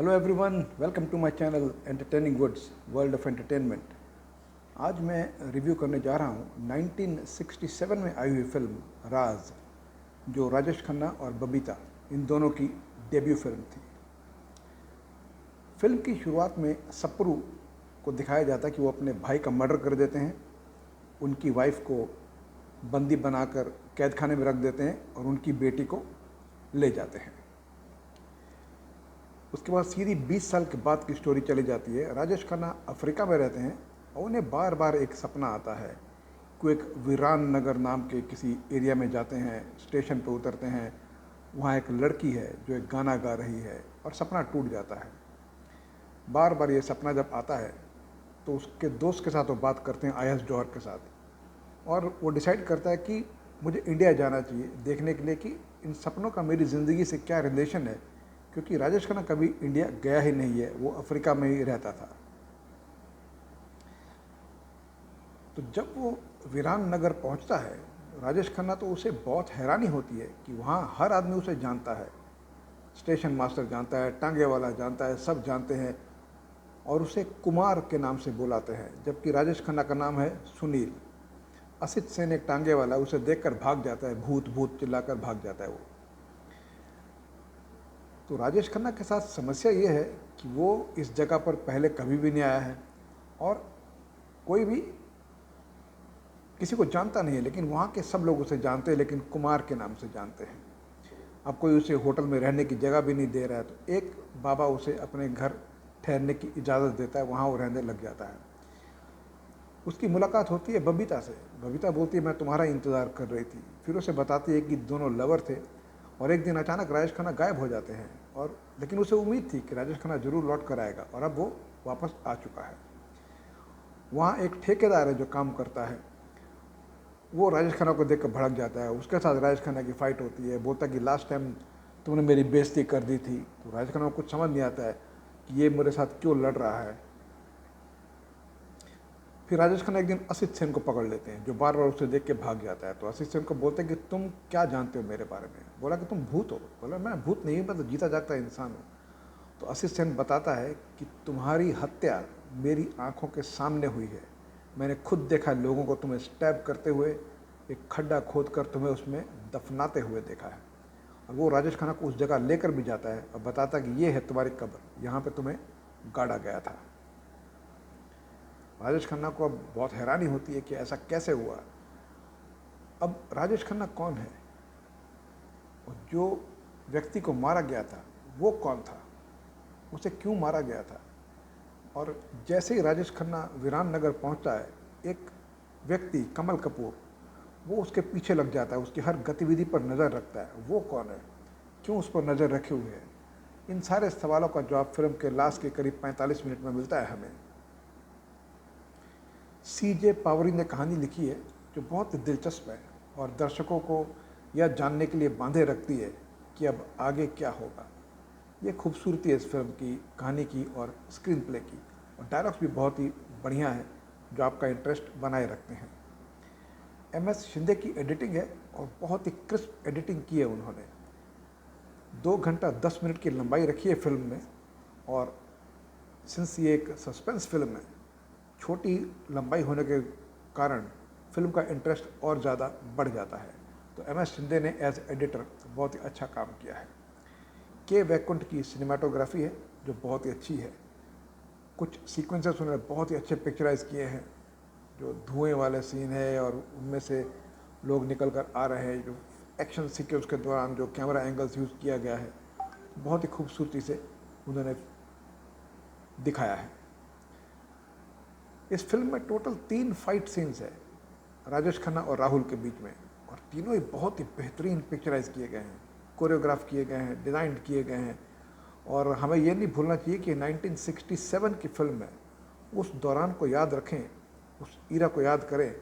Hello everyone, welcome to my channel entertaining woods world of entertainment. आज मैं review करने जा रहा हूँ 1967 में आई हुई फिल्म राज, जो राजेश खन्ना और बबीता इन दोनों की डेब्यू फिल्म थी। फिल्म की शुरुआत में सप्रू को दिखाया जाता है कि वो अपने भाई का मर्डर कर देते हैं, उनकी वाइफ को बंदी बनाकर कैद खाने में रख देते हैं और उनकी बेटी को ले जाते हैं। उसके बाद सीधी 20 साल के बाद की स्टोरी चली जाती है। राजेश खन्ना अफ्रीका में रहते हैं और उन्हें बार बार एक सपना आता है कि वो एक वीरान नगर नाम के किसी एरिया में जाते हैं, स्टेशन पर उतरते हैं, वहाँ एक लड़की है जो एक गाना गा रही है और सपना टूट जाता है। बार बार ये सपना जब आता है तो उसके दोस्त के साथ वो बात करते हैं, आयस जौहर के साथ, और वो डिसाइड करता है कि मुझे इंडिया जाना चाहिए देखने के लिए कि इन सपनों का मेरी ज़िंदगी से क्या रिलेशन है, क्योंकि राजेश खन्ना कभी इंडिया गया ही नहीं है, वो अफ्रीका में ही रहता था। तो जब वो वीरान नगर पहुंचता है राजेश खन्ना, तो उसे बहुत हैरानी होती है कि वहाँ हर आदमी उसे जानता है। स्टेशन मास्टर जानता है, टांगे वाला जानता है, सब जानते हैं और उसे कुमार के नाम से बुलाते हैं, जबकि राजेश खन्ना का नाम है सुनील। असित सेन एक टांगे वाला उसे देखकर भाग जाता है, भूत भूत चिल्लाकर भाग जाता है वो। तो राजेश खन्ना के साथ समस्या ये है कि वो इस जगह पर पहले कभी भी नहीं आया है और कोई भी किसी को जानता नहीं है, लेकिन वहाँ के सब लोग उसे जानते हैं, लेकिन कुमार के नाम से जानते हैं। अब कोई उसे होटल में रहने की जगह भी नहीं दे रहा है, तो एक बाबा उसे अपने घर ठहरने की इजाज़त देता है, वहाँ वो रहने लग जाता है। उसकी मुलाकात होती है बबीता से। बबीता बोलती है मैं तुम्हारा इंतज़ार कर रही थी। फिर उसे बताती है कि दोनों लवर थे और एक दिन अचानक राजेश खन्ना गायब हो जाते हैं, और लेकिन उसे उम्मीद थी कि राजेश खन्ना जरूर लौट कर आएगा, और अब वो वापस आ चुका है। वहाँ एक ठेकेदार है जो काम करता है, वो राजेश खन्ना को देखकर भड़क जाता है। उसके साथ राजेश खन्ना की फ़ाइट होती है। बोलता है कि लास्ट टाइम तुमने मेरी बेइज्जती कर दी थी। तो राजेश खन्ना को कुछ समझ नहीं आता है कि ये मेरे साथ क्यों लड़ रहा है। फिर राजेश खन्ना एक दिन असित सेन को पकड़ लेते हैं, जो बार बार उसे देख के भाग जाता है। तो असित सेन को बोलते हैं कि तुम क्या जानते हो मेरे बारे में। बोला कि तुम भूत हो। बोला मैं भूत नहीं, मैं तो जीता जागता इंसान हूँ। तो असित सेन बताता है कि तुम्हारी हत्या मेरी आंखों के सामने हुई है। मैंने खुद देखा लोगों को तुम्हें स्टैब करते हुए, एक खड्डा खोद कर तुम्हें उसमें दफनाते हुए देखा है। और वो राजेश खन्ना को उस जगह लेकर भी जाता है और बताता है कि ये है तुम्हारी कब्र, यहाँ पे तुम्हें गाड़ा गया था। राजेश खन्ना को अब बहुत हैरानी होती है कि ऐसा कैसे हुआ। अब राजेश खन्ना कौन है और जो व्यक्ति को मारा गया था वो कौन था, उसे क्यों मारा गया था। और जैसे ही राजेश खन्ना वीरान नगर पहुंचता है, एक व्यक्ति कमल कपूर वो उसके पीछे लग जाता है, उसकी हर गतिविधि पर नज़र रखता है। वो कौन है, क्यों उस पर नज़र रखे हुए है। इन सारे सवालों का जवाब फिल्म के लास्ट के करीब 45 मिनट में मिलता है हमें। CJ पावरी ने कहानी लिखी है जो बहुत दिलचस्प है और दर्शकों को यह जानने के लिए बांधे रखती है कि अब आगे क्या होगा। ये खूबसूरती है इस फिल्म की, कहानी की और स्क्रीन प्ले की, और डायलॉग्स भी बहुत ही बढ़िया है जो आपका इंटरेस्ट बनाए रखते हैं। MS शिंदे की एडिटिंग है और बहुत ही क्रिस्प एडिटिंग की है उन्होंने। 2 घंटा 10 मिनट की लंबाई रखी है फिल्म में, और सिंस ये एक सस्पेंस फिल्म है, छोटी लंबाई होने के कारण फिल्म का इंटरेस्ट और ज़्यादा बढ़ जाता है। तो MS शिंदे ने एज एडिटर बहुत ही अच्छा काम किया है। के वैकुंठ की सिनेमाटोग्राफी है जो बहुत ही अच्छी है। कुछ सीक्वेंसेस उन्होंने बहुत ही अच्छे पिक्चराइज किए हैं, जो धुएं वाले सीन है और उनमें से लोग निकल कर आ रहे हैं, जो एक्शन सीक्वेंस के दौरान जो कैमरा एंगल्स यूज़ किया गया है, बहुत ही खूबसूरती से उन्होंने दिखाया है। इस फिल्म में टोटल 3 फाइट सीन्स है राजेश खन्ना और राहुल के बीच में, और तीनों ही बहुत ही बेहतरीन पिक्चराइज किए गए हैं, कोरियोग्राफ किए गए हैं, डिज़ाइन किए गए हैं। और हमें ये नहीं भूलना चाहिए कि 1967 की फिल्म है, उस दौरान को याद रखें, उस ईरा को याद करें,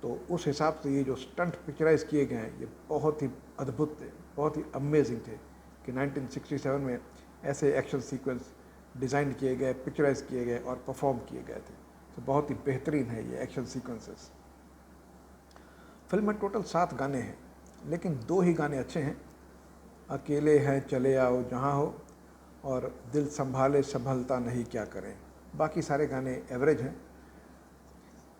तो उस हिसाब से ये जो स्टंट पिक्चराइज किए गए हैं ये बहुत ही अद्भुत थे, बहुत ही अमेजिंग थे कि 1967 में ऐसे एक्शन सीक्वेंस डिज़ाइन किए गए, पिक्चराइज किए गए और परफॉर्म किए गए थे। तो बहुत ही बेहतरीन है ये एक्शन सीक्वेंसेस। फिल्म में टोटल 7 गाने हैं, लेकिन 2 ही गाने अच्छे हैं, अकेले हैं चले आओ जहाँ हो और दिल संभाले संभलता नहीं क्या करें। बाकी सारे गाने एवरेज हैं।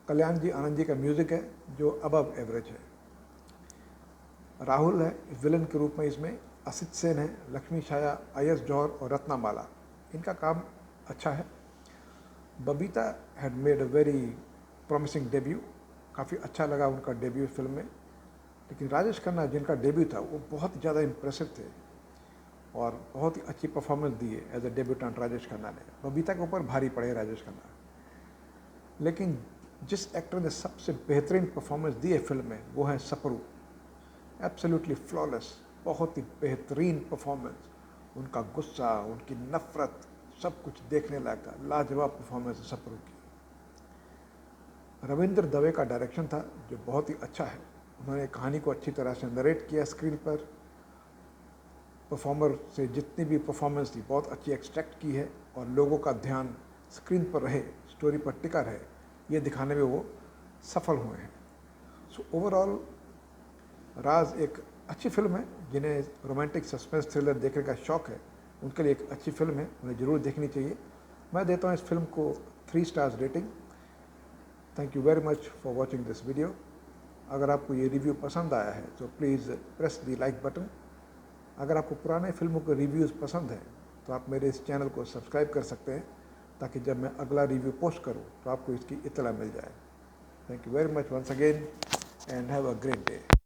कल्याण जी आनंद जी का म्यूज़िक है जो अबव एवरेज है। राहुल है विलन के रूप में इसमें, असित सेन है, लक्ष्मी छाया, आयस जौहर और रत्नामाला, इनका काम अच्छा है। Babita had made a very promising debut, काफ़ी अच्छा लगा उनका डेब्यू फिल्म में। लेकिन राजेश खन्ना जिनका डेब्यू था वो बहुत ज़्यादा इम्प्रेसिव थे और बहुत ही अच्छी परफॉर्मेंस दी है as a debutante Rajesh Khanna ने। बबीता के ऊपर भारी पड़े राजेश खन्ना। लेकिन जिस एक्टर ने सबसे बेहतरीन परफॉर्मेंस दी है फिल्म में वो है सपरू। एब्सोल्युटली फ्लॉलेस, बहुत ही बेहतरीन परफॉर्मेंस। उनका गुस्सा, उनकी नफरत, सब कुछ देखने लायक था। लाजवाब परफॉर्मेंस है सपरू की। रविंद्र दवे का डायरेक्शन था जो बहुत ही अच्छा है। उन्होंने कहानी को अच्छी तरह से नरेट किया स्क्रीन पर। परफॉर्मर से जितनी भी परफॉर्मेंस थी बहुत अच्छी एक्सट्रैक्ट की है और लोगों का ध्यान स्क्रीन पर रहे, स्टोरी पर टिका रहे, ये दिखाने में वो सफल हुए हैं। सो ओवरऑल राज एक अच्छी फिल्म है। जिन्हें रोमांटिक सस्पेंस थ्रिलर देखने का शौक़ है उनके लिए एक अच्छी फिल्म है, उन्हें ज़रूर देखनी चाहिए। मैं देता हूँ इस फिल्म को 3 stars rating. Thank you very much for watching this video. अगर आपको ये रिव्यू पसंद आया है तो please press the like button. अगर आपको पुराने फिल्मों के रिव्यूज़ पसंद हैं तो आप मेरे इस चैनल को सब्सक्राइब कर सकते हैं ताकि जब मैं अगला रिव्यू पोस्ट करूं तो आपको इसकी इत्तला मिल जाए। Thank you very much once again and have a great day.